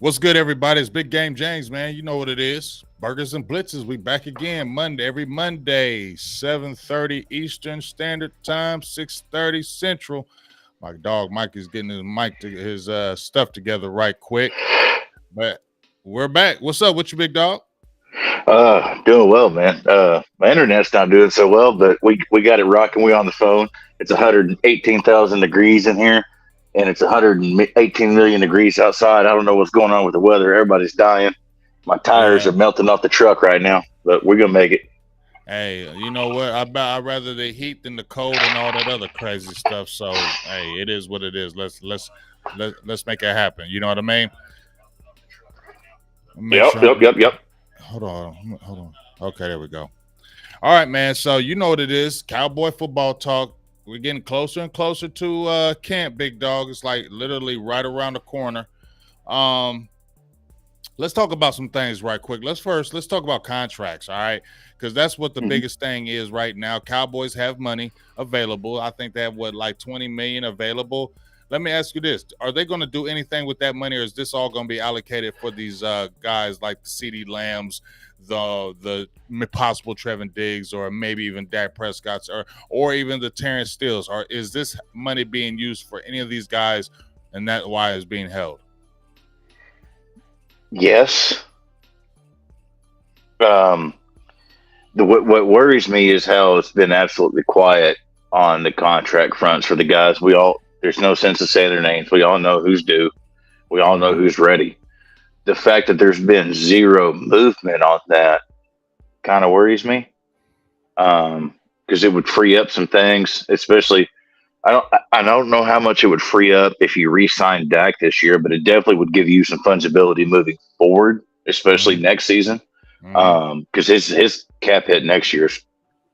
What's good, everybody? It's Big Game James, man. You know what it is. Burgers and Blitzes. We back again every Monday, 7:30 Eastern Standard Time, 6:30 Central. My dog Mike is getting his stuff together right quick. But we're back. What's up with you, big dog? Doing well, man. My internet's not doing so well, but we got it rocking. We on the phone. It's 118,000 degrees in here, and it's 118 million degrees outside. I don't know what's going on with the weather. Everybody's dying. My tires are Yeah. melting off the truck right now, but we're gonna make it. Hey, you know what? I'd rather the heat than the cold and all that other crazy stuff. So hey, it is what it is. Let's make it happen. You know what I mean? Make Yep, sure. yep, yep, yep. Hold on. Okay, there we go. All right, man. So you know what it is. Cowboy football talk. We're getting closer and closer to camp, big dog. It's like literally right around the corner. Um, let's talk about some things right quick. Let's talk about contracts, all right? Because that's what the Mhm. biggest thing is right now. Cowboys have money available. I think they have like 20 million available. Let me ask you this: are they going to do anything with that money, or is this all going to be allocated for these guys like the CD Lambs, the possible Trevon Diggs, or maybe even Dak Prescott's, or even the Terrence Steels? Or is this money being used for any of these guys, and that's why it's being held? Yes. Um, what worries me is how it's been absolutely quiet on the contract fronts for the guys. There's no sense of saying their names. We all know who's due. We all know Mm-hmm. who's ready. The fact that there's been zero movement on that kind of worries me, because it would free up some things. Especially, I don't know how much it would free up if you re-signed Dak this year, but it definitely would give you some fungibility moving forward, especially Mm-hmm. next season. Mm-hmm. Because his cap hit next year's,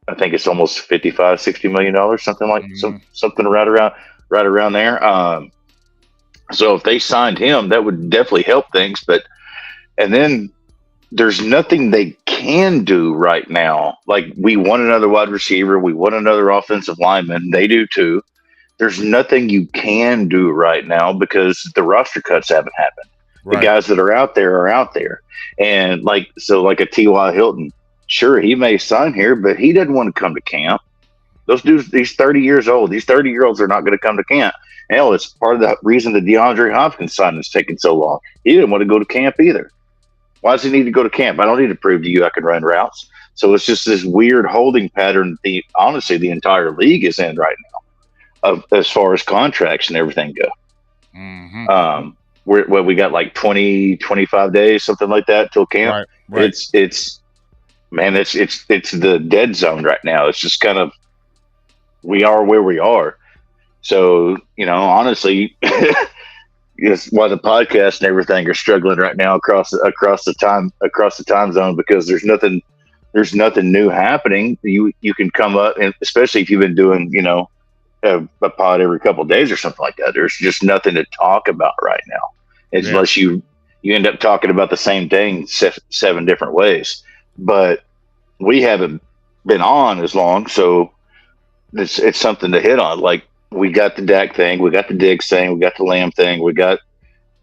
I think it's almost 55, $60 million, something like Mm-hmm. something right around there. So if they signed him, that would definitely help things. But and then there's nothing they can do right now. Like, we want another wide receiver, we want another offensive lineman. They do too. There's nothing you can do right now because the roster cuts haven't happened. The Right. guys that are out there, and like a T.Y. Hilton. Sure, he may sign here, but he doesn't want to come to camp. Those dudes, he's 30 years old. These 30-year-olds are not going to come to camp. Hell, it's part of the reason the DeAndre Hopkins signing is taking so long. He didn't want to go to camp either. Why does he need to go to camp? I don't need to prove to you I can run routes. So it's just this weird holding pattern. Honestly, the entire league is in right now, as far as contracts and everything go. Mm-hmm. We got like 20, 25 days, something like that, till camp. Right. Right. It's man, it's the dead zone right now. It's just kind of, we are where we are. So, honestly, it's why the podcast and everything are struggling right now across the time zone, because there's nothing new happening. You can come up, and especially if you've been doing a pod every couple of days or something like that. There's just nothing to talk about right now, Yeah. unless you end up talking about the same thing seven different ways. But we haven't been on as long, so it's something to hit on. Like, we got the Dak thing, we got the Diggs thing, we got the Lamb thing, we got,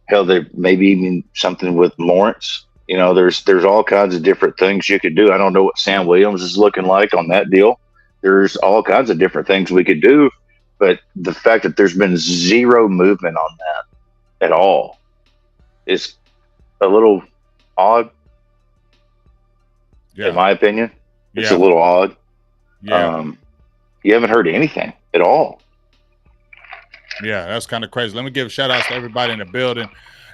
hell, there maybe even something with Lawrence. There's all kinds of different things you could do. I don't know what Sam Williams is looking like on that deal. There's all kinds of different things we could do, but the fact that there's been zero movement on that at all is a little odd, in Yeah. my opinion. It's a Yeah. little odd. Yeah. Um, you haven't heard anything at all. Yeah. That's kind of crazy. Let me give shout outs to everybody in the building.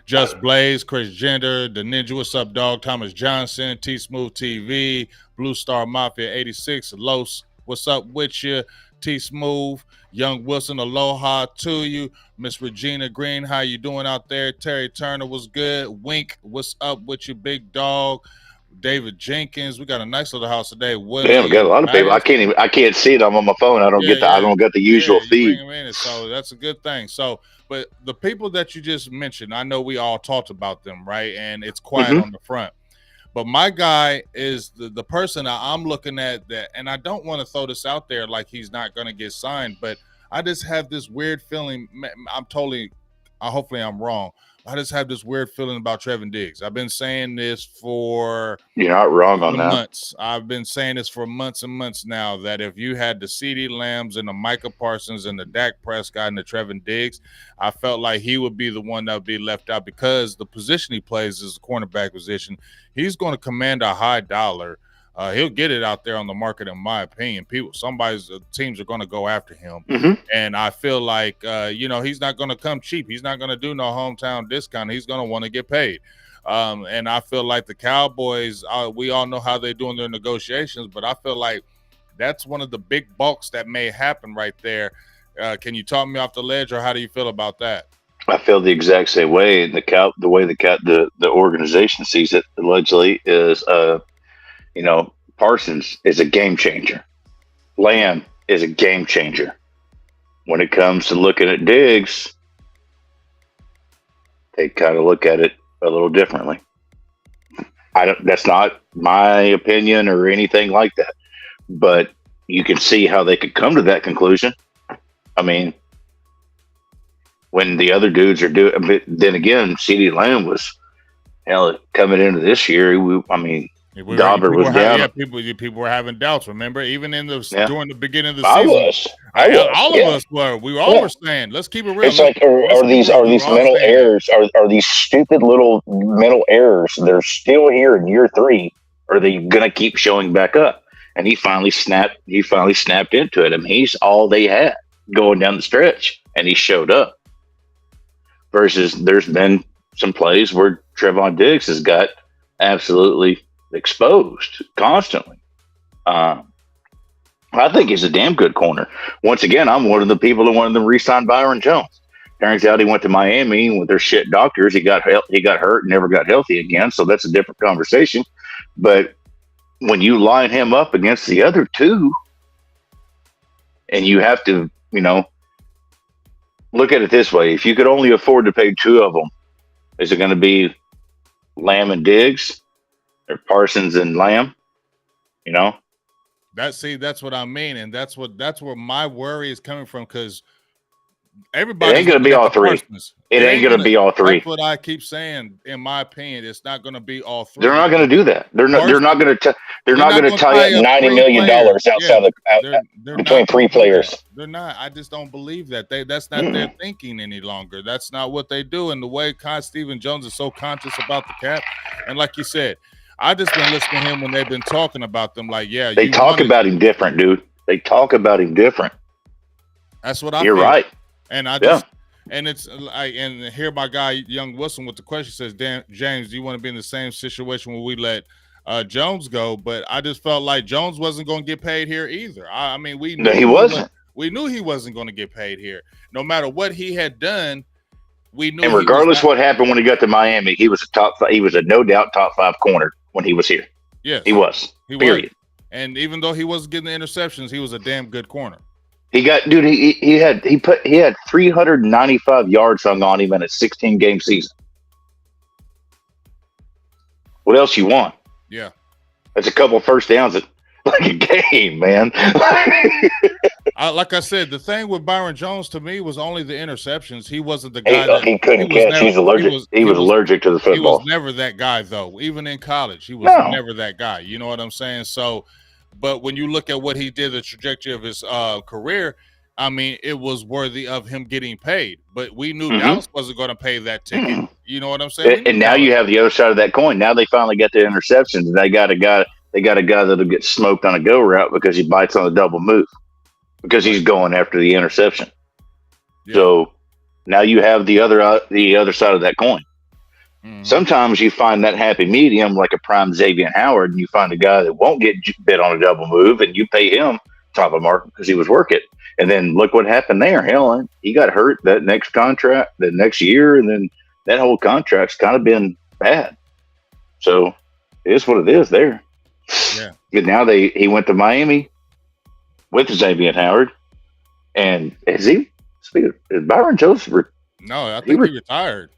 Just Blaze, Chris Gender, The Ninja, what's up, dog? Thomas Johnson, T Smooth TV, Blue Star Mafia 86, Los, what's up with you? T Smooth, Young Wilson, aloha to you. Miss Regina Green, how you doing out there? Terry Turner was good. Wink, what's up with you, big dog? David Jenkins, we got a nice little house today. Damn, we got a William lot of people. Mattis, I can't see it. I'm on my phone. yeah, I yeah, don't get the yeah. usual You bring feed. them in, and so that's a good thing. So, but the people that you just mentioned, I know we all talked about them, right? And it's quiet Hmm. on the front. But my guy is the person that I'm looking at that, and I don't want to throw this out there like he's not going to get signed, but I just have this weird feeling. I'm totally hopefully I'm wrong. I just have this weird feeling about Trevon Diggs. I've been saying this for You're not wrong on the that. months. I've been saying this for months and months now that if you had the CeeDee Lambs and the Micah Parsons and the Dak Prescott and the Trevon Diggs, I felt like he would be the one that would be left out because the position he plays is a cornerback position. He's going to command a high dollar. He'll get it out there on the market, in my opinion. Teams are going to go after him, and I feel like he's not going to come cheap. He's not going to do no hometown discount. He's going to want to get paid. And I feel like the Cowboys, we all know how they're doing their negotiations, but I feel like that's one of the big bulks that may happen right there. Can you talk me off the ledge, or how do you feel about that? I feel the exact same way. And the way the organization sees it allegedly is, Parsons is a game changer. Lamb is a game changer. When it comes to looking at Diggs, they kind of look at it a little differently. That's not my opinion or anything like that, but you can see how they could come to that conclusion. I mean, when the other dudes are doing, but then again, CeeDee Lamb was coming into this year. Dauber was down. People were having doubts. Remember, even during the beginning of the I season, all of us were. We all were saying, "Let's keep it real." It's like, are these mental errors? Are these stupid little mental errors? They're still here in year 3. Or are they going to keep showing back up? And he finally snapped. He finally snapped into it. I mean, he's all they had going down the stretch, and he showed up. Versus, there's been some plays where Trevon Diggs has got absolutely exposed constantly. I think he's a damn good corner. Once again, I'm one of the people that wanted them to re-sign Byron Jones. Turns out he went to Miami with their shit doctors. He got hurt and never got healthy again. So that's a different conversation. But when you line him up against the other two, and you have to, look at it this way: if you could only afford to pay 2 of them, is it going to be Lamb and Diggs, or Parsons and Lamb? That's what I mean, and that's where my worry is coming from, because everybody ain't going to be all 3. It ain't going to be all 3. That's what I keep saying. In my opinion, it's not going to be all 3. They're not going to do that. They're not going to tie up $90 million outside between 3 players. They're not. I just don't believe that. That's not their thinking any longer. That's not what they do. And the way Stephen Jones is so conscious about the cap, and like you said, I just been listening to him when they've been talking about them. Like, yeah, they talk about him different, dude. They talk about him different. That's what I. You're feel. right. And I just, and it's like, and here my guy Young Wilson with the question says, "Dan James, do you want to be in the same situation where we let Jones go?" But I just felt like Jones wasn't going to get paid here either. I mean, we knew he wasn't. We knew he wasn't going to get paid here, no matter what he had done. We knew. And regardless what happened when he got to Miami, he was He was a no doubt top 5 corner when he was here. Yes, he was. Period. And even though he wasn't getting the interceptions, he was a damn good corner. He had 395 yards hung on him in a 16-game season. What else you want? Yeah, that's a couple first downs at like a game, man. Like I said, the thing with Byron Jones to me was only the interceptions. He wasn't the guy he couldn't catch. He was allergic. He was allergic to the football. He was never that guy, though. Even in college, he was never that guy. You know what I'm saying? So, but when you look at what he did, the trajectory of his career, I mean, it was worthy of him getting paid. But we knew Dallas wasn't going to pay that ticket. You know what I'm saying? And now you have the other side of that coin. Now they finally got the interceptions, and they got a guy that'll get smoked on a go route because he bites on a double move, because he's going after the interception. Yeah. So now you have the other side of that coin. Sometimes you find that happy medium, like a prime Xavier Howard, and you find a guy that won't get bit on a double move, and you pay him top of market because he was working. And then look what happened there. Hell, he got hurt that next contract, the next year, and then that whole contract's kind of been bad. So it is what it is there. Yeah. And now he went to Miami with Xavier Howard, and is Byron Jones? No, I think he retired.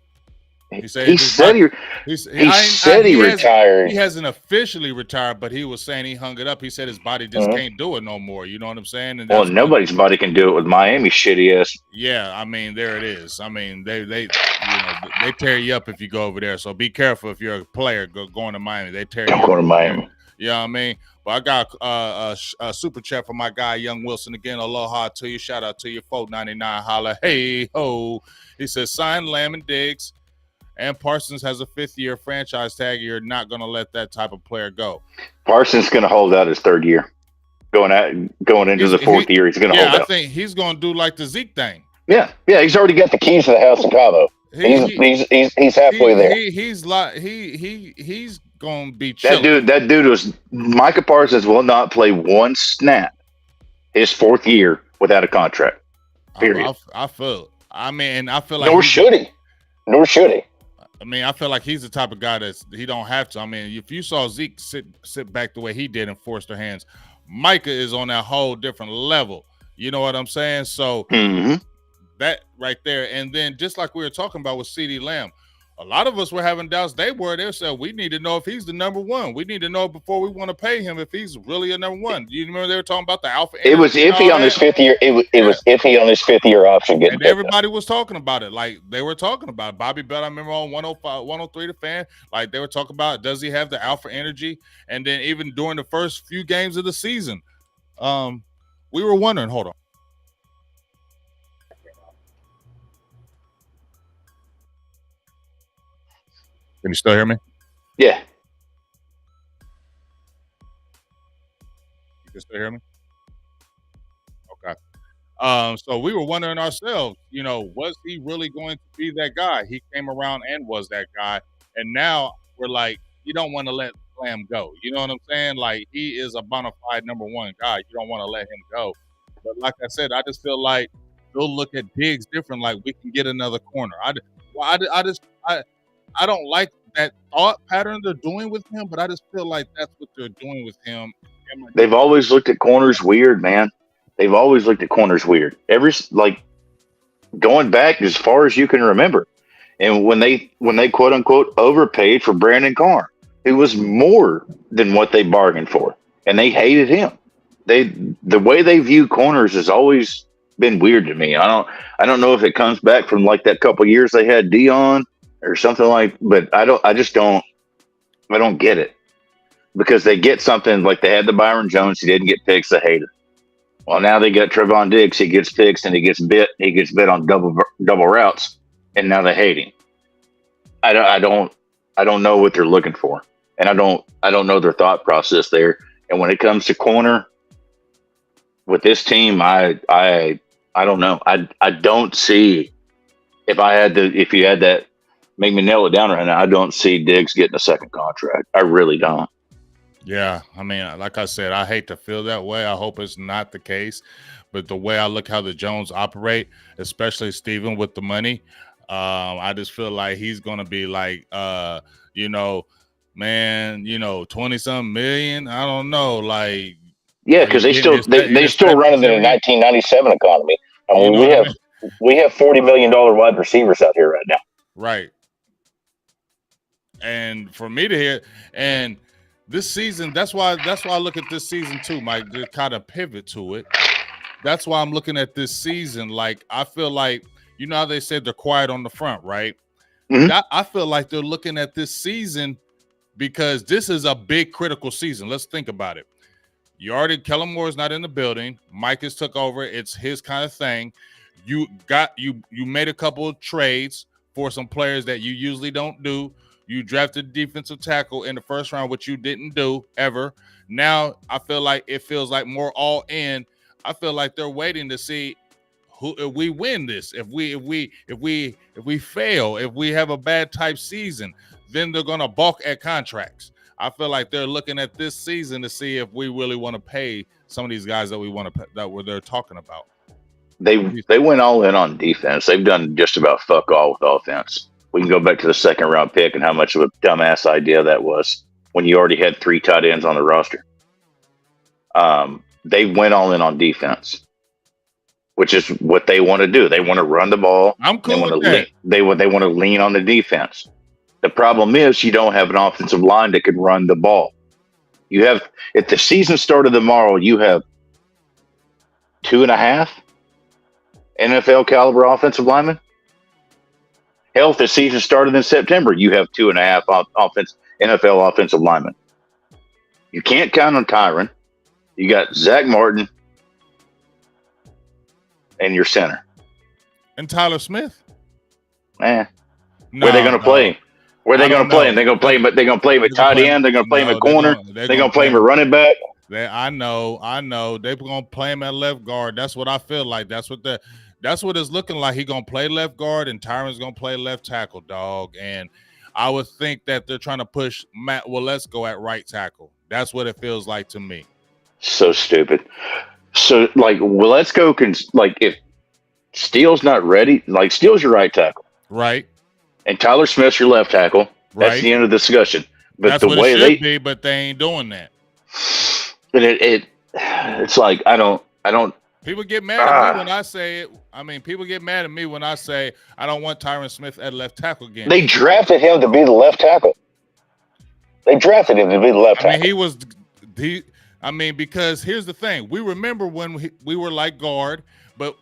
He said He said he retired. he hasn't officially retired, but he was saying he hung it up. He said his body just can't do it no more. You know what I'm saying? And well, nobody's body can do it with Miami's shitty ass. Yeah, I mean, there it is. I mean, they tear you up if you go over there. So be careful if you're a player going to Miami. They tear you up. Going to Miami. You know what I mean? But I got a super chat from my guy Young Wilson again. Aloha to you. Shout out to you. 499 holla. Hey ho. He says sign Lamb and Diggs. And Parsons has a 5th-year franchise tag. You're not going to let that type of player go. Parsons going to hold out his 3rd year. Going into the 4th year, he's going to hold out. I think he's going to do like the Zeke thing. Yeah. He's already got the keys to the house in Cabo. He's halfway there. He's going to be chilling. That dude was Micah Parsons will not play one snap his 4th year without a contract. Period. I feel. I mean, I feel like nor should he. I mean, I feel like he's the type of guy he don't have to. I mean, if you saw Zeke sit back the way he did and force their hands, Micah is on that whole different level. You know what I'm saying? So that right there. And then just like we were talking about with CeeDee Lamb, a lot of us were having doubts. They said, we need to know if he's the number one. We need to know before we want to pay him if he's really a number one. Do you remember they were talking about the alpha? It was iffy on his 5th year. It was iffy on his 5th year option. And everybody was talking about it. Like they were talking about it. Bobby Bell, I remember on 105, 103 The Fan, like they were talking about, does he have the alpha energy? And then even during the first few games of the season, we were wondering, hold on. Can you still hear me? Yeah. You can still hear me? Okay. So we were wondering ourselves, was he really going to be that guy? He came around and was that guy. And now we're like, you don't want to let Lamb go. You know what I'm saying? Like, he is a bona fide number one guy. You don't want to let him go. But like I said, I just feel like they'll look at Diggs different. Like, we can get another corner. I don't like that thought pattern they're doing with him, but I just feel like that's what they're doing with him. They've always looked at corners weird, man. They've always looked at corners weird. Going back as far as you can remember. And when they quote unquote overpaid for Brandon Carr, it was more than what they bargained for. And they hated him. The way they view corners has always been weird to me. I don't know if it comes back from like that couple years they had Dion or something but I don't get it, because they get something like they had the Byron Jones. He didn't get picks. They hate it. Well, now they got Trevon Diggs. He gets picks and he gets bit. He gets bit on double routes, and now they hate him. I don't know what they're looking for, and I don't know their thought process there. And when it comes to corner with this team, I don't know. I don't see if you had that. Make me nail it down right now. I don't see Diggs getting a second contract. I really don't. Yeah, I mean, like I said, I hate to feel that way. I hope it's not the case. But the way I look how the Jones operate, especially Steven with the money, I just feel like he's going to be like, 20-something million. I don't know. Like, yeah, because they still running in a 1997 economy. I mean, we have $40 million wide receivers out here right now. Right. And for me to hear, and this season, that's why I look at this season too, Mike, to kind of pivot to it. That's why I'm looking at this season. Like, I feel like, how they said they're quiet on the front, right? Mm-hmm. I feel like they're looking at this season because this is a big critical season. Let's think about it. Kellen Moore's not in the building. Mike has took over. It's his kind of thing. You made a couple of trades for some players that you usually don't do. You drafted defensive tackle in the first round, which you didn't do ever. Now I feel like it feels like more all in. I feel like they're waiting to see if we win this. If we fail, if we have a bad type season, then they're gonna balk at contracts. I feel like they're looking at this season to see if we really want to pay some of these guys that we want to they're talking about. They went all in on defense. They've done just about fuck all with offense. We can go back to the second round pick and how much of a dumbass idea that was when you already had 3 tight ends on the roster. They went all in on defense. which is what they want to do. They want to run the ball. I'm They cool want to with that. they want to lean on the defense. The problem is you don't have an offensive line that can run the ball. You have, if the season started tomorrow, you have 2.5 NFL caliber offensive linemen. Hell, if the season started in September, you have 2.5 NFL offensive linemen. You can't count on Tyron. You got Zach Martin and your center. And Tyler Smith? Where No, are they going to play? Where are they going to play? They're going to play him. They're going to play him at tight end. They're going to play him at corner. They're going to play him at running back. I know. They're going to play him at left guard. That's what I feel like. That's what it's looking like. He's going to play left guard, and Tyron's going to play left tackle, dog. And I would think that they're trying to push Matt Waletzko at right tackle. That's what it feels like to me. So stupid. So, like, Waletzko can, like, if Steele's not ready, like, Steele's your right tackle. Right. And Tyler Smith's your left tackle. That's the end of the discussion. But that's the what way it should be, but they ain't doing that. And it's like I don't. People get mad at me when I say it. I mean, people get mad at me when I say I don't want Tyron Smith at left tackle again. They drafted him to be the left tackle. Because here's the thing. We remember when we were like guard, but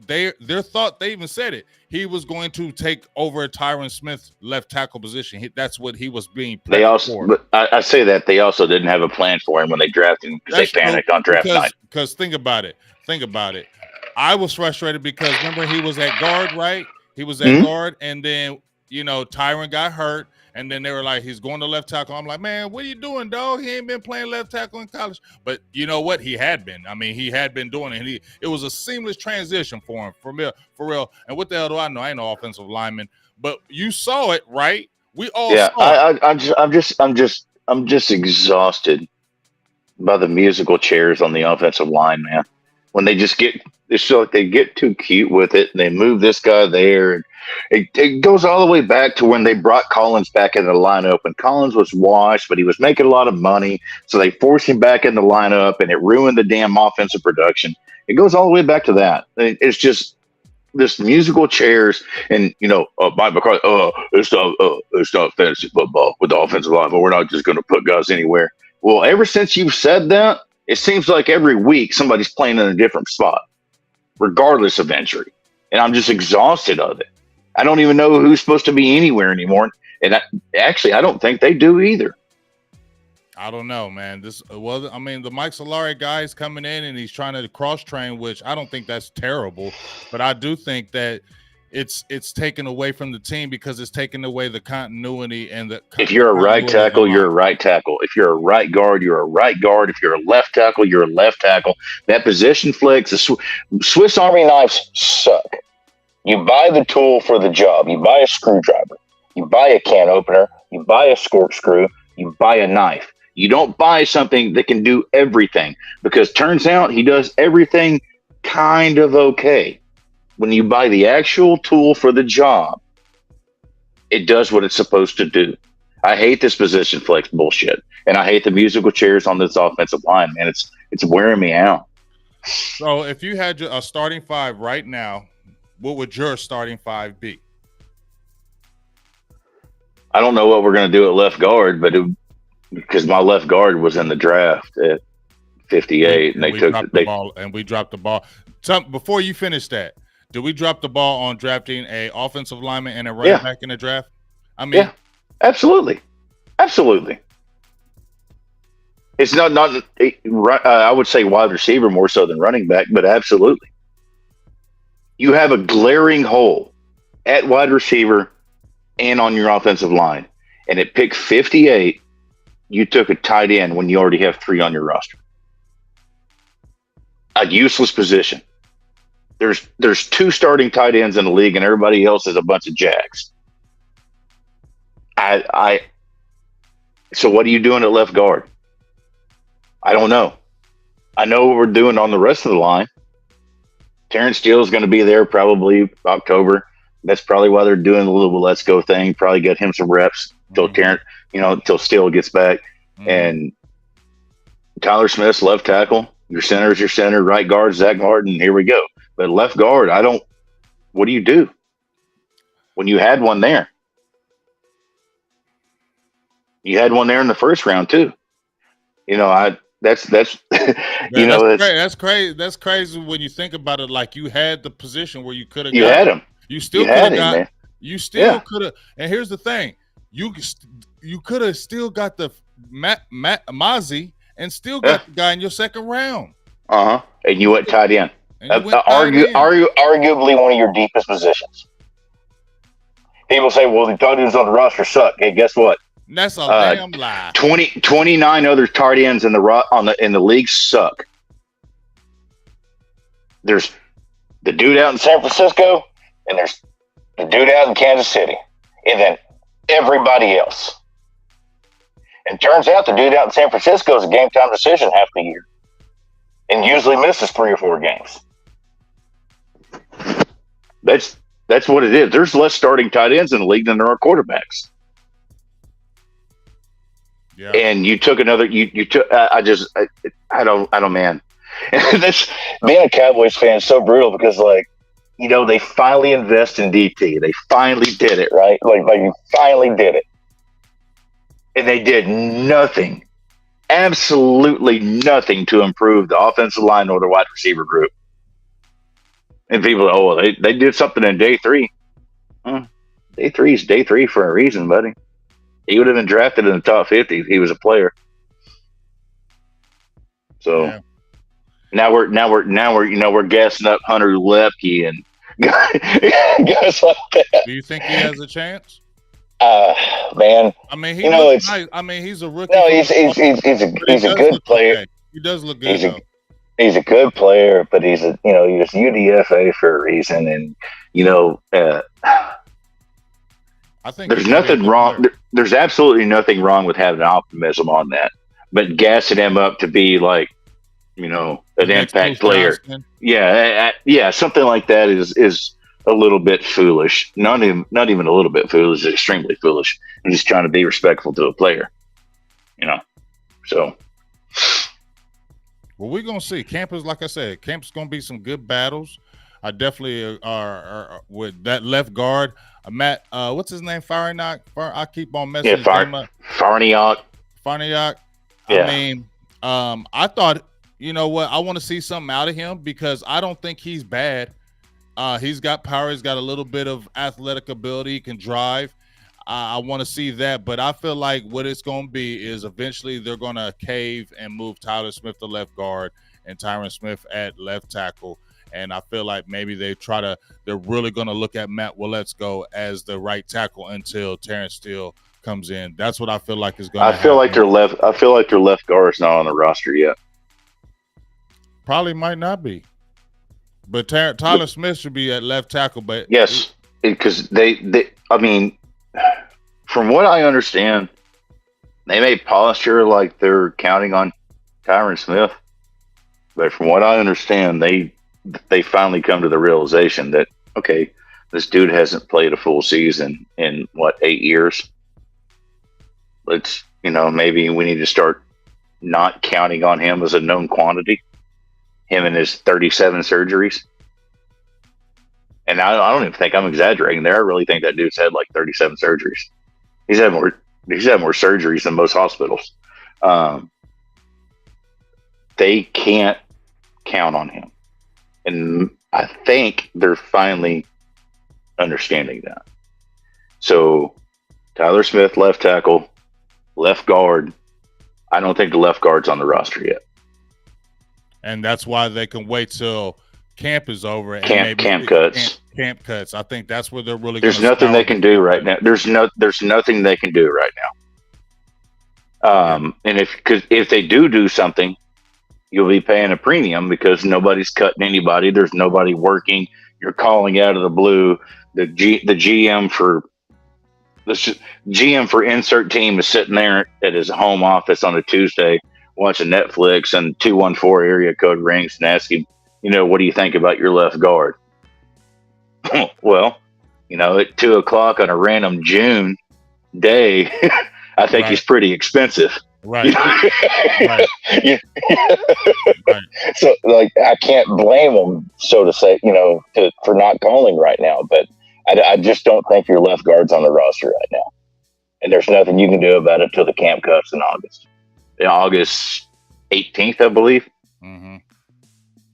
their thought, they even said it. He was going to take over Tyron Smith's left tackle position. That's what he was being prepped for. But I say that they also didn't have a plan for him when they drafted him because they panicked on draft night. Because think about it. I was frustrated because remember he was at guard, right? He was at guard, and then Tyron got hurt. And then they were like, he's going to left tackle. I'm like, man, what are you doing, dog? He ain't been playing left tackle in college. But you know what? He had been. I mean, he had been doing it. And it was a seamless transition for him, for real. And what the hell do I know? I ain't no offensive lineman. But you saw it, right? We all saw it. I'm just exhausted by the musical chairs on the offensive line, man. When they just it's like they get too cute with it, and they move this guy there, and it goes all the way back to when they brought Collins back in the lineup, and Collins was washed, but he was making a lot of money, so they forced him back in the lineup, and it ruined the damn offensive production. It goes all the way back to that. It's just this musical chairs, and Mike McCarthy, it's not fantasy football with the offensive line, but we're not just going to put guys anywhere. Well, ever since you've said that, it seems like every week somebody's playing in a different spot, regardless of injury. And I'm just exhausted of it. I don't even know who's supposed to be anywhere anymore. And I don't think they do either. I don't know, man. The Mike Solari guy is coming in and he's trying to cross-train, which I don't think that's terrible. But I do think that it's taken away from the team because it's taken away the continuity and the. If you're a right tackle, you're a right tackle. If you're a right guard, you're a right guard. If you're a left tackle, you're a left tackle. That position flex, the Swiss Army knives suck. You buy the tool for the job. You buy a screwdriver. You buy a can opener. You buy a corkscrew. You buy a knife. You don't buy something that can do everything, because turns out he does everything kind of okay. When you buy the actual tool for the job, it does what it's supposed to do. I hate this position flex bullshit, and I hate the musical chairs on this offensive line, man. It's wearing me out. So if you had a starting five right now, what would your starting five be? I don't know what we're going to do at left guard, but because my left guard was in the draft at 58, and we dropped the ball. Before you finish that, did we drop the ball on drafting a offensive lineman and a running back in the draft? I mean, yeah, absolutely. It's not I would say wide receiver more so than running back, but absolutely. You have a glaring hole at wide receiver and on your offensive line. And at pick 58, you took a tight end when you already have 3 on your roster. A useless position. There's 2 starting tight ends in the league, and everybody else is a bunch of jacks. So what are you doing at left guard? I don't know. I know what we're doing on the rest of the line. Terrence Steele is going to be there probably October. That's probably why they're doing the little let's go thing. Probably get him some reps until Steele gets back. Mm-hmm. And Tyler Smith's left tackle. Your center is your center. Right guard, Zach Martin. Here we go. But left guard, what do you do when you had one there? You had one there in the first round too. That's Man, that's crazy. That's crazy. That's crazy when you think about it. Like, you had the position where you could have you got had him. him. You still You could had have him, got. man. You still Yeah. could have. And here's the thing: you could have still got the Mozzie and still got the guy in your second round. And you went tight end. And you went tight end. Arguably one of your deepest positions. People say, well, the tight ends on the roster suck. Hey, guess what? And that's a damn lie. 29 other tight ends in the league suck. There's the dude out in San Francisco, and there's the dude out in Kansas City, and then everybody else. And turns out the dude out in San Francisco is a game time decision half the year, and usually misses 3 or 4 games. That's what it is. There's less starting tight ends in the league than there are quarterbacks. Yeah. And you took another. You took. I don't, man. This being a Cowboys fan is so brutal because, they finally invest in DT. They finally did it, right? Like you finally did it, and they did nothing, absolutely nothing to improve the offensive line or the wide receiver group. And people, they did something in day 3. Day 3 is day 3 for a reason, buddy. He would have been drafted in the top 50 if he was a player. So yeah. now we're gassing up Hunter Lepke and guys like that. Do you think he has a chance? Man. I mean, he looks nice. I mean, he's a rookie. No, he's a good player. Okay. He does look good. He's a good player, but he's UDFA for a reason, and I think there's nothing wrong. There's absolutely nothing wrong with having optimism on that, but gassing him up to be like, an impact player. Yeah, something like that is a little bit foolish. Not even a little bit foolish. Extremely foolish. He's just trying to be respectful to a player. So. Well, we're gonna see. Camp is, like I said, camp's gonna be some good battles. I definitely are with that left guard. Matt, what's his name? Farniok. I keep on messing his name up. Farniok. Yeah. I mean, I thought, you know what? I want to see something out of him because I don't think he's bad. He's got power. He's got a little bit of athletic ability. He can drive. I want to see that, but I feel like what it's going to be is eventually they're going to cave and move Tyler Smith to left guard and Tyron Smith at left tackle. And I feel like maybe they're really going to look at Matt Willetsko as the right tackle until Terrence Steele comes in. That's what I feel like is going to happen. I feel like their left guard is not on the roster yet. Probably might not be. But Tyler Smith should be at left tackle. But yes, because from what I understand, they may posture like they're counting on Tyron Smith, but from what I understand, they finally come to the realization that, okay, this dude hasn't played a full season in 8 years. Let's, maybe we need to start not counting on him as a known quantity. Him and his 37 surgeries. And I don't even think I'm exaggerating there. I really think that dude's had like 37 surgeries. He's had more surgeries than most hospitals. They can't count on him. And I think they're finally understanding that. So Tyler Smith, left tackle, left guard. I don't think the left guard's on the roster yet. And that's why they can wait till camp is over and camp cuts. Camp cuts. I think that's where they're really. There's nothing they can do right now. There's nothing they can do right now. And if they do something, you'll be paying a premium because nobody's cutting anybody. There's nobody working. You're calling out of the blue. The GM for insert team is sitting there at his home office on a Tuesday watching Netflix, and 214 area code rings and asks him, what do you think about your left guard? Well, at 2:00 on a random June day, I think he's pretty expensive. Right. Right. You- Right. so, like, I can't blame them, so to say, for not calling right now. But I just don't think your left guard's on the roster right now, and there's nothing you can do about it till the camp cuts in August. August 18th, I believe, Mm-hmm.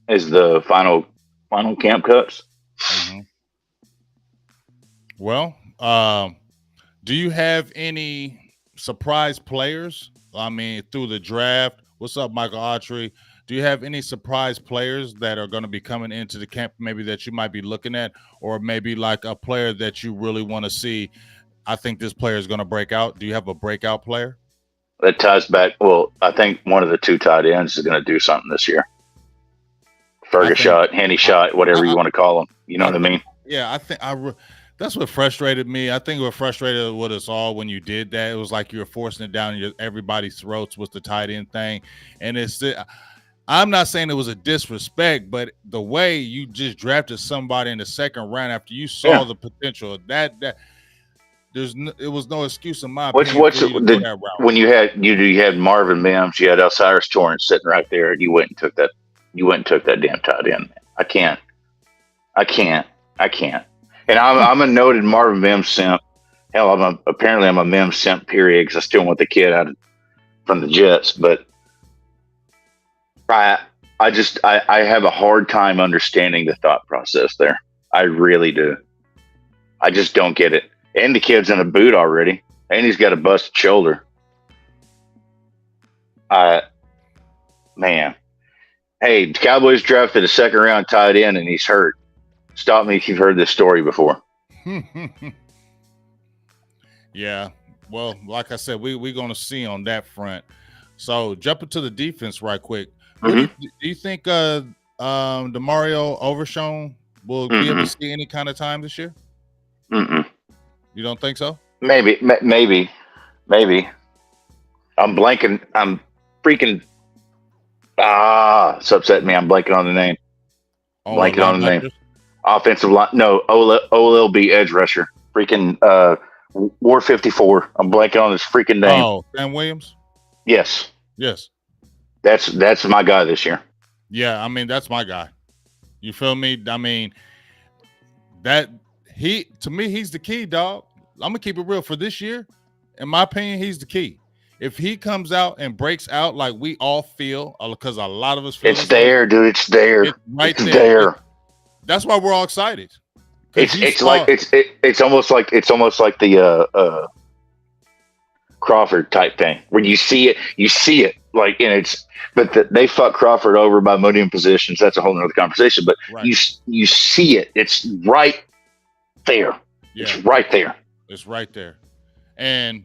is the final camp cuts. Mm-hmm. Well, do you have any surprise players? I mean, through the draft. What's up, Michael Autry? Do you have any surprise players that are going to be coming into the camp, maybe that you might be looking at, or maybe like a player that you really want to see? I think this player is going to break out. Do you have a breakout player? That ties back. Well, I think one of the two tight ends is going to do something this year. I Fergus think shot, Henny I, shot, whatever I, you want to call them. You know I what I think, mean? yeah, I think that's what frustrated me. I think what frustrated with us all when you did that, it was like you were forcing it down everybody's throats with the tight end thing, and I'm not saying it was a disrespect, but the way you just drafted somebody in the second round after you saw Yeah. the potential that it was no excuse in my What's opinion for you to go that route. when you had Marvin Mims, you had Osiris Torrance sitting right there, and you went and took that. You went and took that damn tight end. I can't. I can't. I can't. And I'm a noted Marvin Mims simp. Hell, apparently I'm a Mims simp. Period. Because I still want the kid from the Jets, but I I have a hard time understanding the thought process there. I really do. I just don't get it. And the kid's in a boot already, and he's got a busted shoulder. Man, hey, the Cowboys drafted a second round tight end, and he's hurt. Stop me if you've heard this story before. Yeah. Well, like I said, we're going to see on that front. So jumping to the defense right quick. Mm-hmm. Do you think DeMario Overshown will be able to see any kind of time this year? You don't think so? Maybe. I'm blanking. I'm freaking. It's upsetting me. I'm blanking on the name. Blanking on the name. Offensive line. No, OLB edge rusher. Freaking War 54. I'm blanking on his freaking name. Oh, Sam Williams? Yes. Yes. That's my guy this year. Yeah, I mean, that's my guy. You feel me? I mean, to me, he's the key, dog. I'm gonna keep it real for this year. In my opinion, he's the key. If he comes out and breaks out like we all feel, because a lot of us feel it's there, dude. It's there. It's right it's there. That's why we're all excited. It's almost like the Crawford type thing where you see it like, and they fuck Crawford over by moving positions. That's a whole nother conversation. But right. you see it. It's right there. Yeah. It's right there. It's right there. And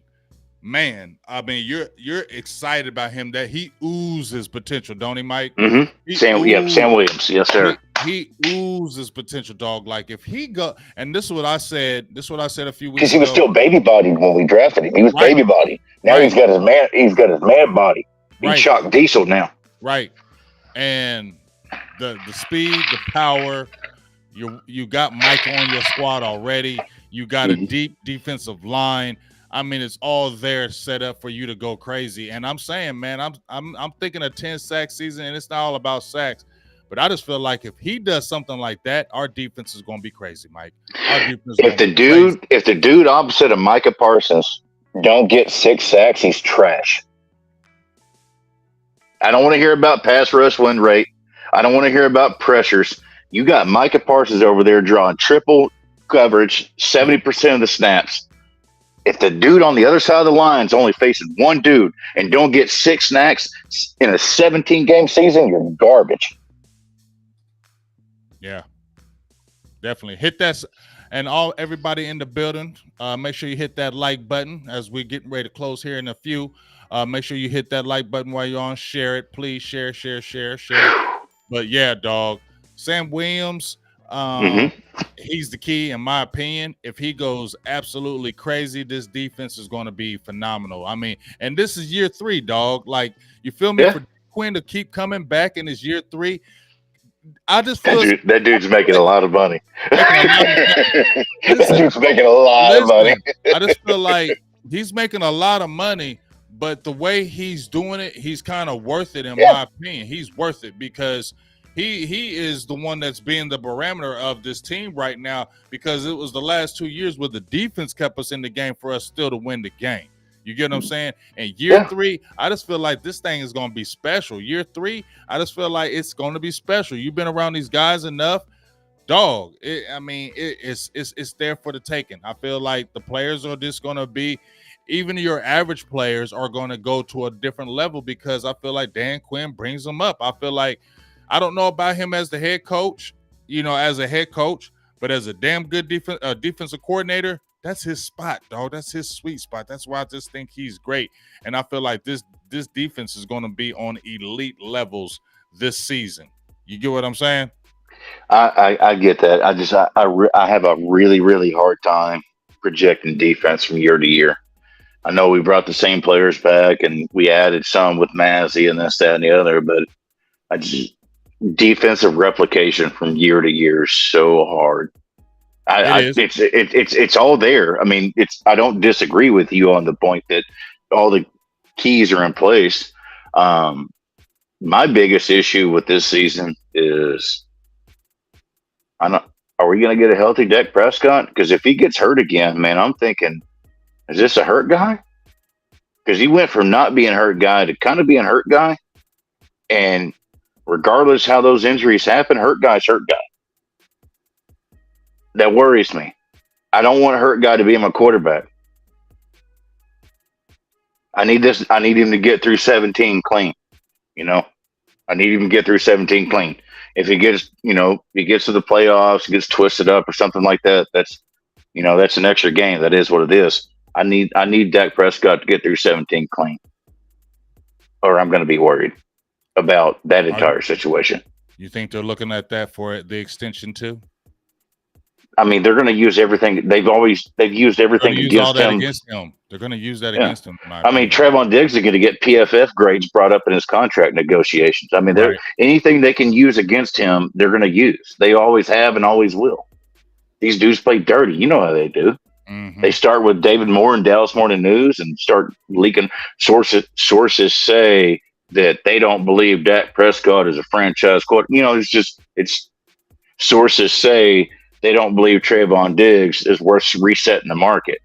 man, I mean, you're excited about him, that he oozes potential, don't he, Mike? Mm-hmm. Sam Williams, yes, sir. He oozes potential, dog. Like if he go, and this is what I said a few weeks ago. Because he was still baby bodied when we drafted him. He was baby bodied. Now he's got his man body. He's Shock Diesel now. Right. And the speed, the power. You got Mike on your squad already. You got a deep defensive line. I mean, it's all there set up for you to go crazy. And I'm saying, man, I'm thinking a 10-sack season, and it's not all about sacks. But I just feel like if he does something like that, our defense is going to be crazy, Mike. If the dude opposite of Micah Parsons don't get 6 sacks, he's trash. I don't want to hear about pass rush win rate. I don't want to hear about pressures. You got Micah Parsons over there drawing triple coverage, 70% of the snaps. If the dude on the other side of the line is only facing one dude and don't get 6 snacks in a 17-game season, you're garbage. Yeah, definitely. Hit that. And everybody in the building, make sure you hit that like button as we're getting ready to close here in a few. Make sure you hit that like button while you're on. Share it. Please share. But yeah, dog. Sam Williams, he's the key in my opinion. If he goes absolutely crazy, this defense is going to be phenomenal. I mean, and this is year 3, dog. Like, you feel me? Yeah. For Quinn to keep coming back in his year 3, I just feel that dude's making a lot of money. That dude's making a lot of money. I just feel like he's making a lot of money, but the way he's doing it, he's kind of worth it in Yeah. my opinion. He's worth it because he is the one that's being the barometer of this team right now, because it was the last 2 years where the defense kept us in the game for us still to win the game. You get what I'm saying? And year Yeah. 3, I just feel like this thing is going to be special. Year 3, I just feel like it's going to be special. You've been around these guys enough, dog. It's there for the taking. I feel like the players are just going to be, even your average players are going to go to a different level, because I feel like Dan Quinn brings them up. I feel like, I don't know about him as the head coach, as a head coach, but as a damn good defensive coordinator, that's his spot, dog. That's his sweet spot. That's why I just think he's great. And I feel like this defense is going to be on elite levels this season. You get what I'm saying? I get that. I have a really, really hard time projecting defense from year to year. I know we brought the same players back and we added some with Mazzy and this, that, and the other, but I just defensive replication from year to year is so hard. It's all there. I mean, I don't disagree with you on the point that all the keys are in place. My biggest issue with this season is are we going to get a healthy Dak Prescott? Because if he gets hurt again, man, I'm thinking, is this a hurt guy? Because he went from not being a hurt guy to kind of being a hurt guy. And regardless how those injuries happen, hurt guy's hurt guy. That worries me. I don't want a hurt guy to be my quarterback. I need him to get through 17 clean. I need him to get through 17 clean. If he gets to the playoffs, gets twisted up or something like that, that's an extra game. That is what it is. I need Dak Prescott to get through 17 clean, or I'm going to be worried about that entire situation. You think they're looking at that for the extension too? I mean, they're going to use everything. They've used everything against him. They're going to use that against him. I mean, Trevon Diggs is going to get PFF grades brought up in his contract negotiations. I mean, anything they can use against him, they're going to use. They always have and always will. These dudes play dirty. You know how they do. Mm-hmm. They start with David Moore and Dallas Morning News and start leaking. Sources say that they don't believe Dak Prescott is a franchise quarterback. It's sources say they don't believe Trevon Diggs is worth resetting the market.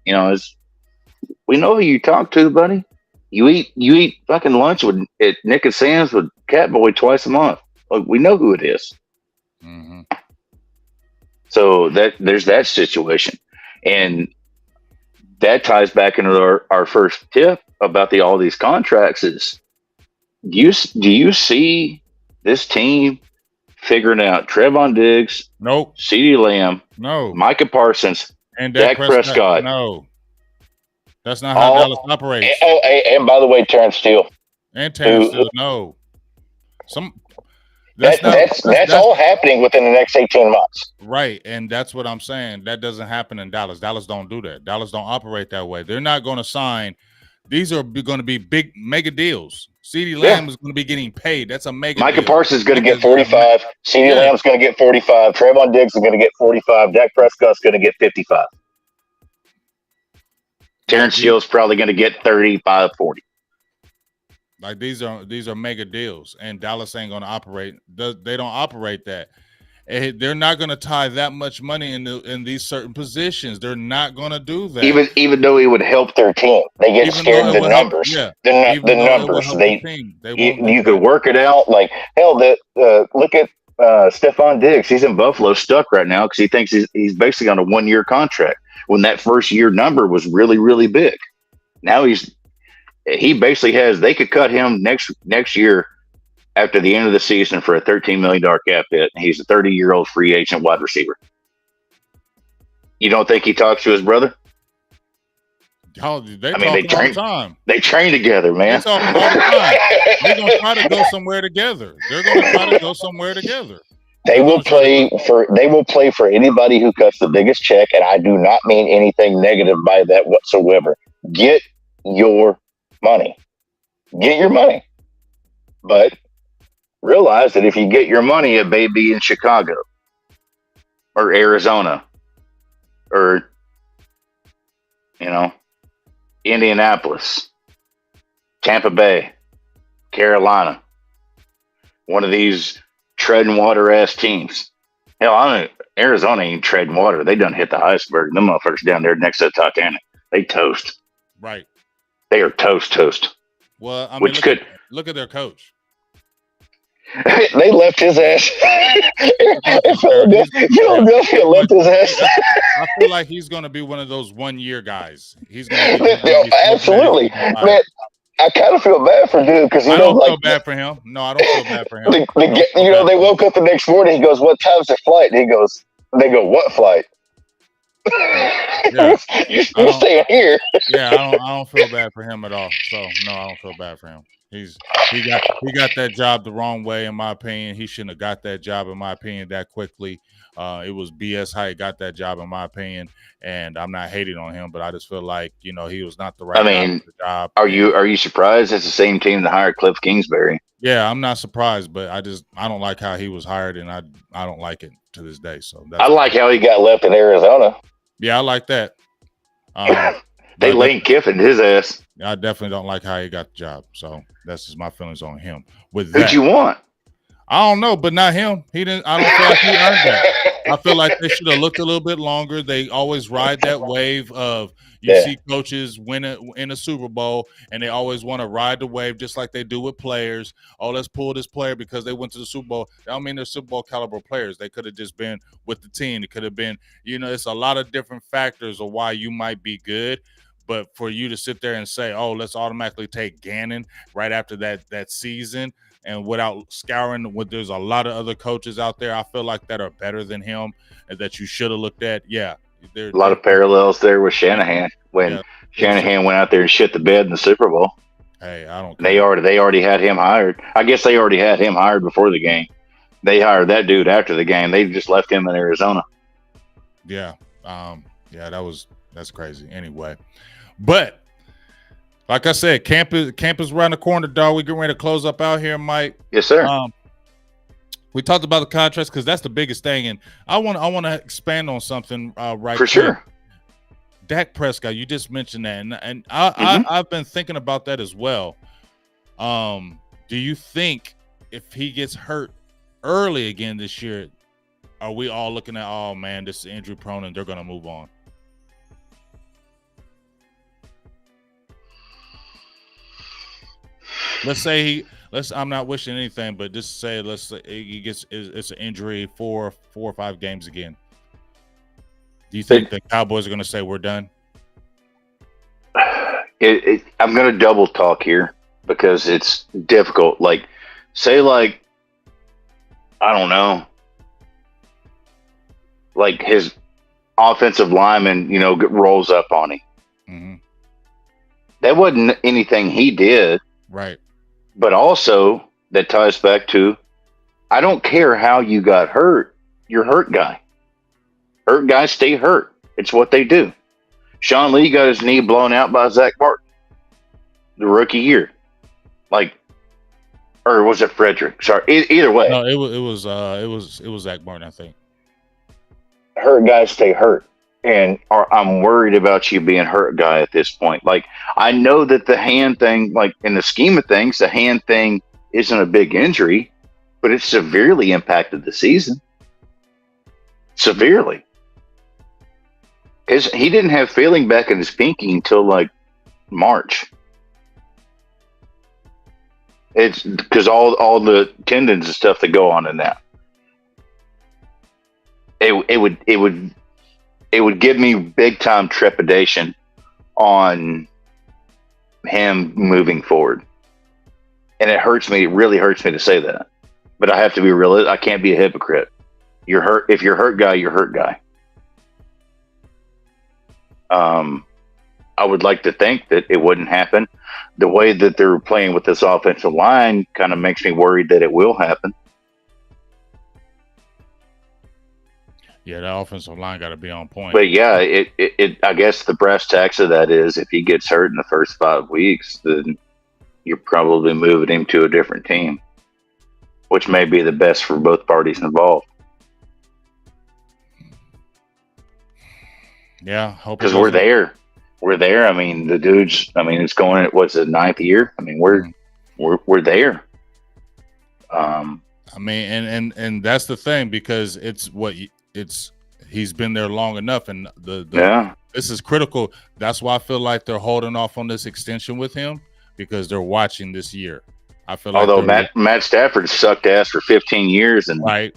We know who you talk to, buddy. You eat fucking lunch at Nick and Sam's with Catboy twice a month. We know who it is. Mm-hmm. So there's that situation, and that ties back into our first tip about all these contracts. Is do you see this team figuring out Trevon Diggs, nope, CeeDee Lamb, no, Micah Parsons, and Dak Prescott? No, that's not how Dallas operates. And by the way, Terrence Steele. And Terrence Steele, no. That's all happening within the next 18 months. Right, and that's what I'm saying. That doesn't happen in Dallas. Dallas don't do that. Dallas don't operate that way. They're not going to sign. These are going to be big mega deals. CeeDee Lamb is going to be getting paid. That's a mega Micah deal. Parsons is going to get 45. CeeDee Lamb's going to get 45. Trevon Diggs is going to get 45. Dak Prescott's going to get 55. Terrence Steele's probably going to get 35, 40. Like these are mega deals, and Dallas ain't going to operate. They don't operate that. They're not going to tie that much money in these certain positions. They're not going to do that. Even though it would help their team, they get scared of the numbers. The numbers. You could work it out. Like hell, look at Stephon Diggs. He's in Buffalo, stuck right now because he thinks he's basically on a 1-year contract. When that first year number was really, really big. Now he basically has. They could cut him next year after the end of the season for a $13 million cap hit, and he's a 30-year-old free agent wide receiver. You don't think he talks to his brother? They talk all the time. They train together, man. They talk all the time. They're going to try to go somewhere together. They will play for anybody who cuts the biggest check, and I do not mean anything negative by that whatsoever. Get your money. Get your money. But realize that if you get your money, it may be in Chicago or Arizona or, Indianapolis Tampa Bay, Carolina, one of these treading water ass teams. Hell, I don't. Arizona ain't treading water. They done hit the iceberg. Them motherfuckers down there next to the Titanic. They toast. Right. They are toast. Well, I mean, look at their coach. They left his ass. Philadelphia left his ass. I feel like he's going to be one of those 1 year guys. He's going to be absolutely, man. I kind of feel bad for dude because I don't feel bad for him. No, I don't feel bad for him. They woke up the next morning. He goes, "What time's the flight?" And he goes, "They go, what flight?" Yeah. You're staying here. Yeah, I don't feel bad for him at all. So no, I don't feel bad for him. He got that job the wrong way, in my opinion. He shouldn't have got that job, in my opinion, that quickly. It was BS how he got that job, in my opinion. And I'm not hating on him, but I just feel like, he was not the right guy for the job. Are you surprised it's the same team that hired Cliff Kingsbury? Yeah, I'm not surprised, but I don't like how he was hired, and I don't like it to this day. So I like how he got left in Arizona. Yeah, I like that. They Lane Kiffin his ass. I definitely don't like how he got the job. So that's just my feelings on him. With that, who'd you want? I don't know, but not him. He didn't. I don't feel like he earned that. I feel like they should have looked a little bit longer. They always ride that wave of see coaches win in a Super Bowl, and they always want to ride the wave just like they do with players. Oh, let's pull this player because they went to the Super Bowl. I don't mean they're Super Bowl caliber players. They could have just been with the team. It could have been, it's a lot of different factors of why you might be good. But for you to sit there and say, oh, let's automatically take Gannon right after that season, and without scouring, there's a lot of other coaches out there I feel like that are better than him and that you should have looked at. Yeah. A lot of parallels there with Shanahan when Shanahan went out there and shit the bed in the Super Bowl. Hey, I don't. They already had him hired. I guess they already had him hired before the game. They hired that dude after the game. They just left him in Arizona. Yeah. That's crazy. Anyway, but like I said, camp is around the corner, dog. We getting ready to close up out here, Mike. Yes, sir. We talked about the contracts because that's the biggest thing, and I want to expand on something right for sure. Dak Prescott, you just mentioned that, and I've been thinking about that as well. Do you think if he gets hurt early again this year, are we all looking at, oh man, this is injury prone and they're going to move on? I'm not wishing anything, but just say, let's say it's an injury 4 or 5 games again. Do you think the Cowboys are going to say we're done? I'm going to double talk here because it's difficult. Like, say, like, I don't know, like his offensive lineman, rolls up on him. Mm-hmm. That wasn't anything he did. Right. But also that ties back to, I don't care how you got hurt. You're hurt guy. Hurt guys stay hurt. It's what they do. Sean Lee got his knee blown out by Zach Martin the rookie year. Or was it Frederick? Sorry. Either way. No, it was Zach Martin, I think. Hurt guys stay hurt. And I'm worried about you being hurt guy at this point. Like, I know that the hand thing, like in the scheme of things, the hand thing isn't a big injury, but it severely impacted the season. Severely. Because he didn't have feeling back in his pinky until like March. It's because all the tendons and stuff that go on in that. It would give me big time trepidation on him moving forward. And it hurts me. It really hurts me to say that. But I have to be real. I can't be a hypocrite. You're hurt. If you're hurt guy, you're hurt guy. I would like to think that it wouldn't happen. The way that they're playing with this offensive line kind of makes me worried that it will happen. Yeah, the offensive line got to be on point. But yeah, it I guess the brass tacks of that is if he gets hurt in the first 5 weeks, then you're probably moving him to a different team, which may be the best for both parties involved. Yeah, because we're there. we're there. I mean, the dudes. I mean, it's going. It was the 9th year. I mean, we're there. I mean, and that's the thing, because he's been there long enough, and this is critical. That's why I feel like they're holding off on this extension with him, because they're watching this year. I feel like Matt Stafford sucked ass for 15 years and right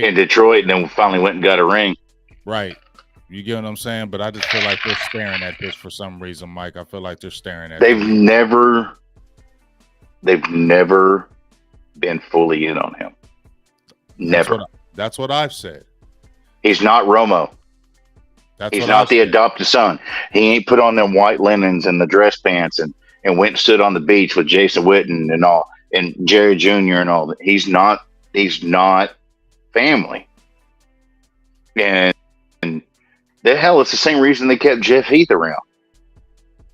in Detroit, and then finally went and got a ring. Right. You get what I'm saying? But I just feel like they're staring at this for some reason, Mike. I feel like they're staring at They've never been fully in on him. Never. That's what I've said. He's not Romo. He's not the adopted son. He ain't put on them white linens and the dress pants and went and stood on the beach with Jason Witten and all, and Jerry Jr. and all that. He's not family. And the hell, it's the same reason they kept Jeff Heath around.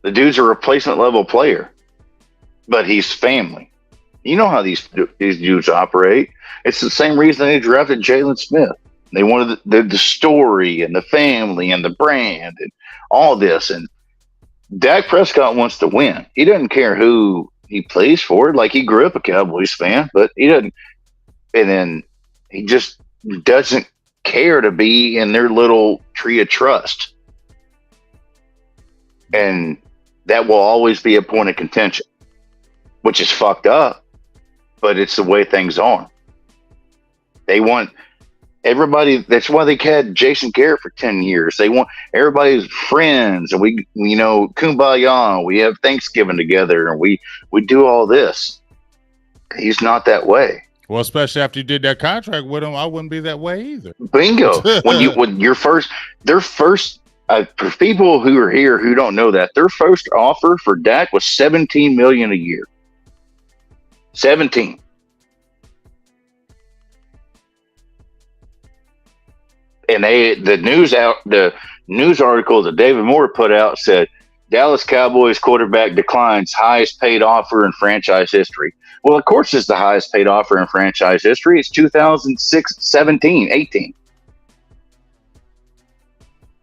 The dude's a replacement level player, but he's family. You know how these dudes operate. It's the same reason they drafted Jalen Smith. They wanted the story and the family and the brand and all this. And Dak Prescott wants to win. He doesn't care who he plays for. Like, he grew up a Cowboys fan, but he doesn't. And then he just doesn't care to be in their little tree of trust. And that will always be a point of contention, which is fucked up, but it's the way things are. They want everybody. That's why they had Jason Garrett for 10 years. They want everybody's friends, and we kumbaya. We have Thanksgiving together, and we do all this. He's not that way. Well, especially after you did that contract with him, I wouldn't be that way either. Bingo. Their first for people who are here who don't know that, their first offer for Dak was $17 million a year. 17. And the news article that David Moore put out said Dallas Cowboys quarterback declines highest paid offer in franchise history. Well, of course, it's the highest paid offer in franchise history. It's 2006, 17, 18.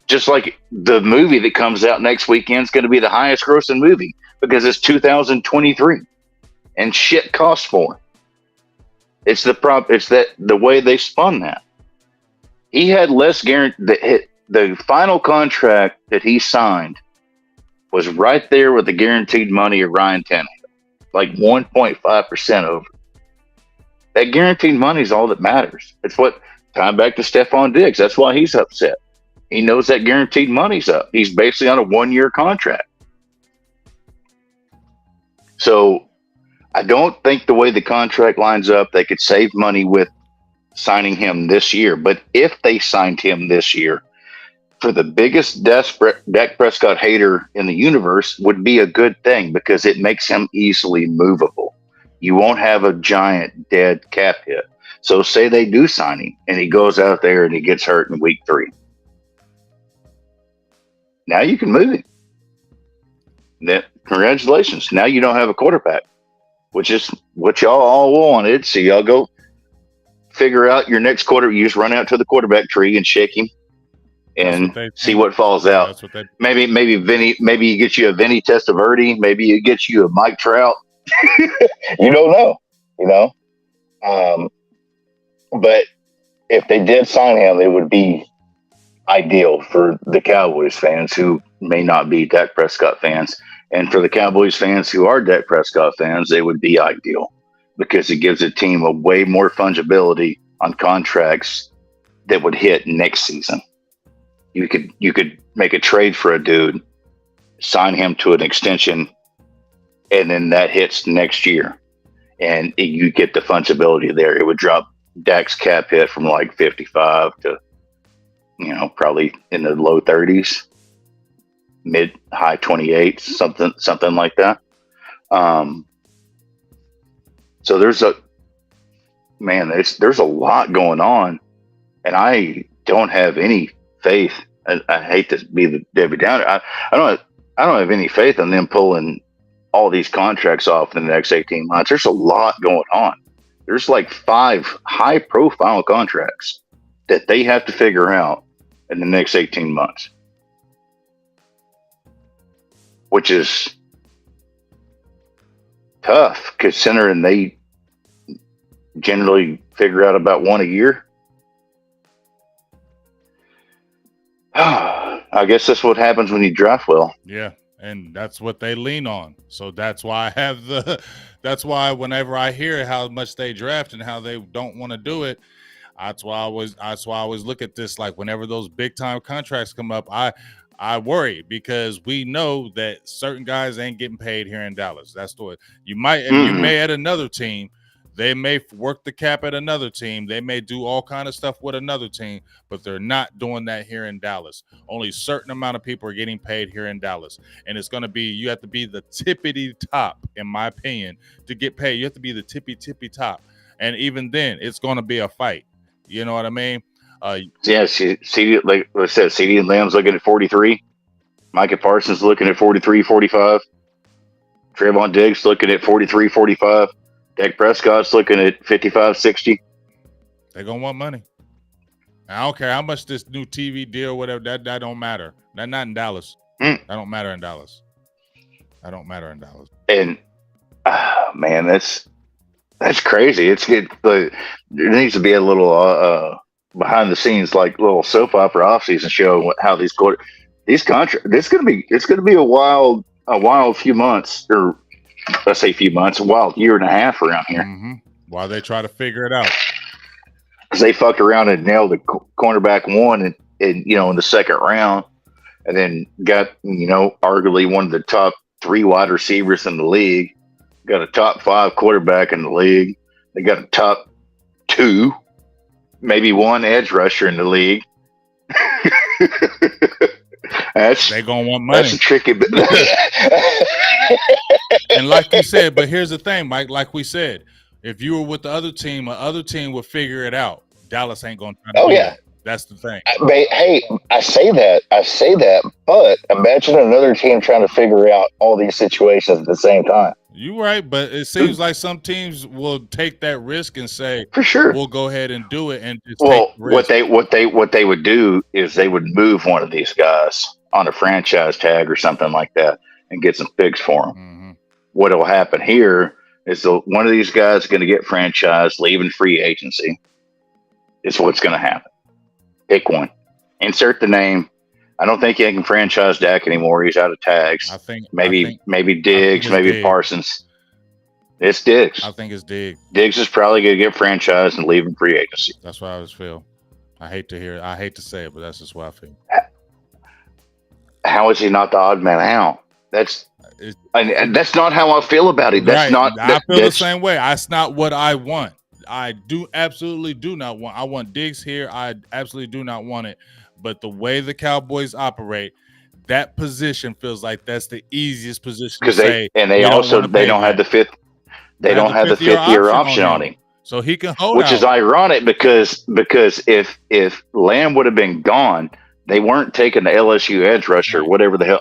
Just like the movie that comes out next weekend is going to be the highest grossing movie because it's 2023 and shit costs more. It's the way they spun that. He had less guarantee. The final contract that he signed was right there with the guaranteed money of Ryan Tannehill, like 1.5% over. That guaranteed money is all that matters. It's what time back to Trevon Diggs. That's why he's upset. He knows that guaranteed money's up. He's basically on a 1-year contract. So I don't think the way the contract lines up, they could save money with signing him this year. But if they signed him this year, for the biggest Dak Prescott hater in the universe, would be a good thing because it makes him easily movable. You won't have a giant dead cap hit. So say they do sign him and he goes out there and he gets hurt in week 3. Now you can move him. Then, congratulations. Now you don't have a quarterback, which is what y'all all wanted. So y'all go figure out your next quarter. You just run out to the quarterback tree and shake him and see what falls out. Maybe you get you a Vinny Testaverde. Maybe you get you a Mike Trout. You don't know, but if they did sign him, it would be ideal for the Cowboys fans who may not be Dak Prescott fans. And for the Cowboys fans who are Dak Prescott fans, they would be ideal because it gives a team a way more fungibility on contracts that would hit next season. You could make a trade for a dude, sign him to an extension, and then that hits next year. And you get the fungibility there. It would drop Dak's cap hit from like 55 to, probably in the low 30s, mid-high 28s, something like that. So there's a lot going on, and I don't have any faith. I hate to be the Debbie Downer. I don't have any faith in them pulling all these contracts off in the next 18 months. There's a lot going on. There's like 5 high-profile contracts that they have to figure out in the next 18 months. which is tough considering they generally figure out about one a year. I guess that's what happens when you draft well. Yeah, and that's what they lean on. So that's why I have that's why whenever I hear how much they draft and how they don't want to do it, that's why I always look at this like whenever those big time contracts come up, I worry because we know that certain guys ain't getting paid here in Dallas. That's the way you may at another team. They may work the cap at another team. They may do all kind of stuff with another team, but they're not doing that here in Dallas. Only a certain amount of people are getting paid here in Dallas. And it's going to be, you have to be the tippity top, in my opinion, to get paid. You have to be the tippy top. And even then, it's going to be a fight. You know what I mean? CD, like I said, CD and Lamb's looking at 43. Micah Parsons looking at 43, 45. Trevon Diggs looking at 43, 45. Dak Prescott's looking at 55, 60. They're going to want money. I don't care how much this new TV deal, whatever, that don't matter. That's not in Dallas. That don't matter in Dallas. That don't matter in Dallas. And, man, that's crazy. There needs to be a little behind the scenes, like little soap opera offseason show how these contracts. It's gonna be a wild few months, or let's say few months, a wild year and a half around here. Mm-hmm. While they try to figure it out, because they fucked around and nailed the cornerback one, and in the second round, and then got arguably one of the top 3 wide receivers in the league. Got a top 5 quarterback in the league. They got a top 2, maybe 1 edge rusher in the league. They gonna want money. That's a tricky bit. And like you said, but here's the thing, Mike. Like we said, if you were with the other team would figure it out. Dallas ain't gonna try to do that. That's the thing. Hey, I say that, but imagine another team trying to figure out all these situations at the same time. You're right, but it seems like some teams will take that risk and say, for sure, we'll go ahead and do it. And just take the risk. What they would do is they would move one of these guys on a franchise tag or something like that and get some picks for them. Mm-hmm. What will happen here is one of these guys is going to get franchised, leaving free agency. Is what's going to happen. Pick one, insert the name. I don't think you can franchise Dak anymore. He's out of tags. I think maybe Diggs, maybe Diggs. Parsons. It's Diggs. I think it's Diggs. Diggs is probably going to get franchised and leave in free agency. That's what I always feel. I hate to hear it. I hate to say it, but that's just what I feel. How is he not the odd man out? That's not how I feel about it. That's right. not. I feel the same way. That's not what I want. I absolutely do not want. I want Diggs here. I absolutely do not want it. But the way the Cowboys operate, that position feels like that's the easiest position to say. And they don't have the fifth. They don't have the fifth-year option on him, so he can hold. Which is ironic because if Lamb would have been gone, they weren't taking the LSU edge rusher, whatever the hell,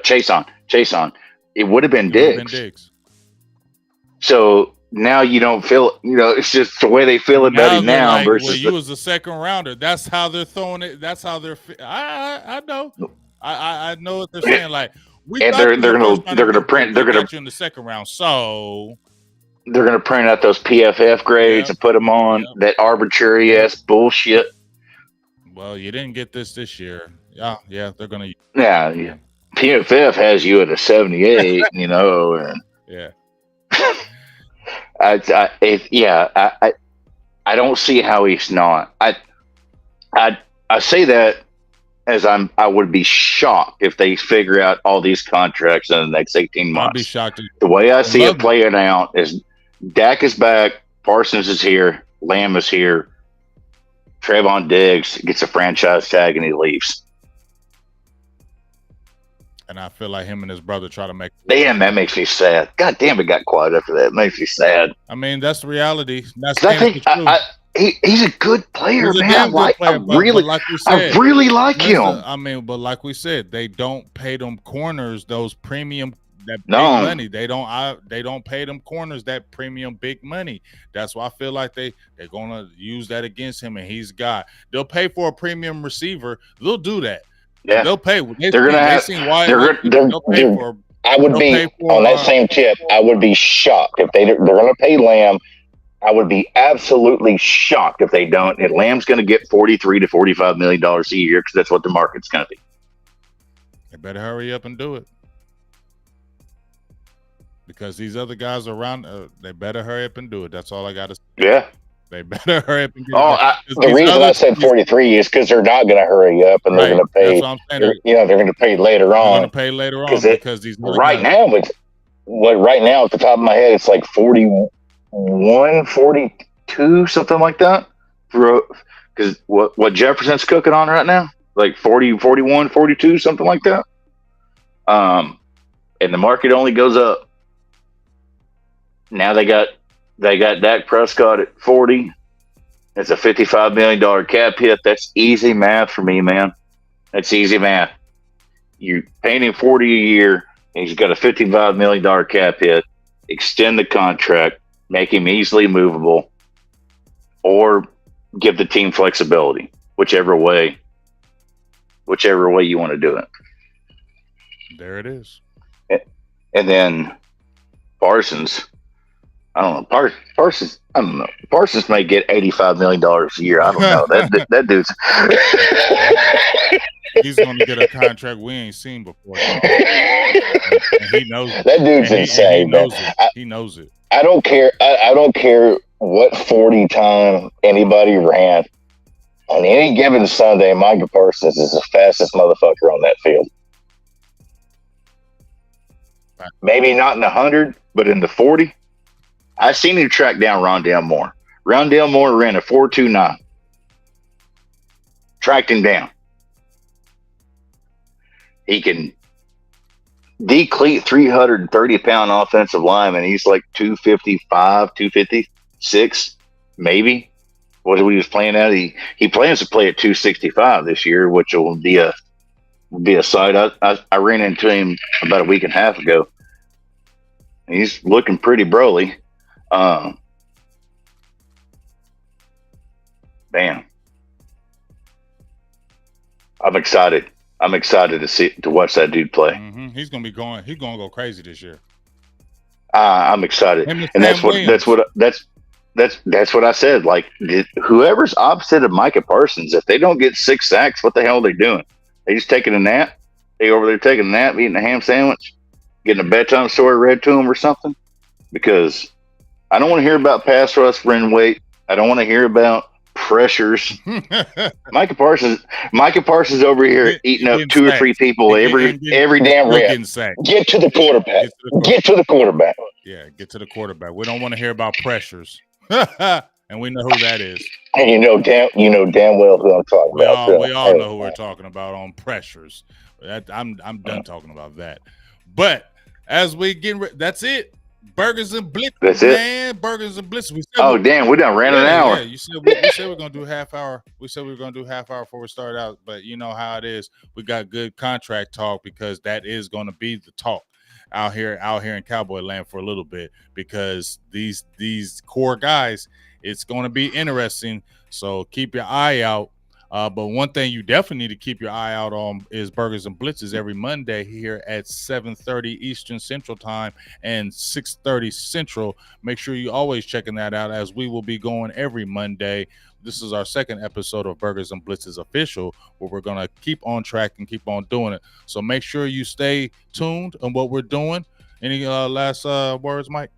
Chase on. It would have been Diggs. So. Now you don't feel, it's just the way they feel about it now. Like, versus you was a second rounder. That's how they're throwing it. That's how they're. I know. I know what they're saying. Like they're gonna print. They're gonna you in the second round. So they're gonna print out those PFF grades and put them on that arbitrary ass bullshit. Well, you didn't get this year. Yeah, they're gonna. Yeah. PFF has you at a 78. And yeah. I don't see how he's not. I say that as I would be shocked if they figure out all these contracts in the next 18 months. I'd be shocked. The way I see it playing out is Dak is back, Parsons is here, Lamb is here, Trevon Diggs gets a franchise tag and he leaves. And I feel like him and his brother try to make. Damn, that makes me sad. God damn, it got quiet after that. It makes me sad. I mean, that's the reality. He's a good player, man. I really like him. I mean, but like we said, they don't pay them corners those premium that big money. They don't pay them corners that premium big money. That's why I feel like they're gonna use that against him. And they'll pay for a premium receiver. They'll do that. Yeah, they'll pay. They're gonna have. They'll pay for. I would be on that same tip. I would be shocked if they're going to pay Lamb. I would be absolutely shocked if they don't. And Lamb's going to get $43 to $45 million a year because that's what the market's going to be. They better hurry up and do it, because these other guys around. They better hurry up and do it. That's all I got to say. Yeah. They better hurry up and get it. The reason I said 43 is because they're not going to hurry up and they're going to pay. That's what I'm saying. They're going to pay later on. They're going to pay later on because these right now at the top of my head, it's like 41, 42, something like that. Because what Jefferson's cooking on right now, like 40, 41, 42, something like that. And the market only goes up. Now they got Dak Prescott at 40. It's a $55 million cap hit. That's easy math for me, man. That's easy math. You're paying him 40 a year, and he's got a $55 million cap hit. Extend the contract, make him easily movable, or give the team flexibility, whichever way you want to do it. There it is. And then Parsons. I don't know. Parsons. I don't know. Parsons may get $85 million a year. I don't know. That dude's. He's going to get a contract we ain't seen before. And he knows it. That dude's insane. He knows it. I don't care. I don't care what 40 time anybody ran. On any given Sunday, Micah Parsons is the fastest motherfucker on that field. Right. Maybe not in the 100, but in the 40. I seen him track down Rondale Moore. Rondale Moore ran a 4.29. Tracked him down. He can decleat 330-pound offensive lineman. He's like 255, 256, maybe. What he was playing at? He plans to play at 265 this year, which will be a sight. I ran into him about a week and a half ago. He's looking pretty broly. Damn. I'm excited. I'm excited to watch that dude play. Mm-hmm. He's gonna go crazy this year. I'm excited, and that's what I said. Like, whoever's opposite of Micah Parsons, if they don't get 6 sacks, what the hell are they doing? They just taking a nap? They over there taking a nap, eating a ham sandwich, getting a bedtime story read to them or something? Because I don't want to hear about pass rush run weight. I don't want to hear about pressures. Micah Parsons over here eating up 2 or 3 people every damn rep. Get to the quarterback. Get to the quarterback. Yeah, get to the quarterback. We don't want to hear about pressures. And we know who that is. And you know damn well who I'm talking about. We all know who we're talking about on pressures. I'm done talking about that. But as we get that's it. Burgers and Blitzes. That's man. Burgers and Blitzes. We done ran an hour. Yeah, we said we're gonna do half hour. We said we were gonna do half hour before we start out, but you know how it is. We got good contract talk because that is gonna be the talk out here in Cowboy land for a little bit, because these core guys, it's gonna be interesting. So keep your eye out. But one thing you definitely need to keep your eye out on is Burgers and Blitzes every Monday here at 7:30 Eastern Central Time and 6:30 Central. Make sure you always checking that out, as we will be going every Monday. This is our second episode of Burgers and Blitzes Official, where we're going to keep on track and keep on doing it. So make sure you stay tuned on what we're doing. Any last words, Mike?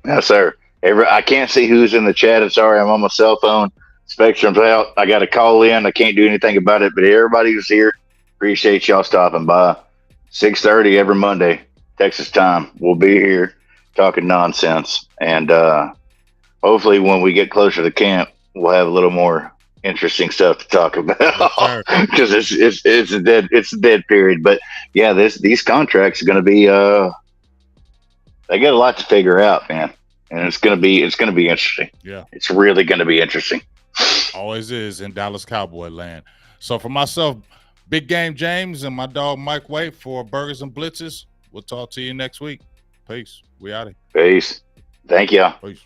No, sir. I can't see who's in the chat. I'm sorry. I'm on my cell phone. Spectrum's out. I got to call in. I can't do anything about it, but everybody who's here, appreciate y'all stopping by. 6:30 every Monday, Texas time. We'll be here talking nonsense. And hopefully when we get closer to camp, we'll have a little more interesting stuff to talk about, because it's a dead period. But yeah, these contracts are going to be they got a lot to figure out, man. And it's gonna be interesting. Yeah, it's really going to be interesting. Always is in Dallas Cowboy land. So for myself, Big Game James, and my dog Mike White for Burgers and Blitzes, we'll talk to you next week. Peace. We out of here. Peace. Thank you. Peace.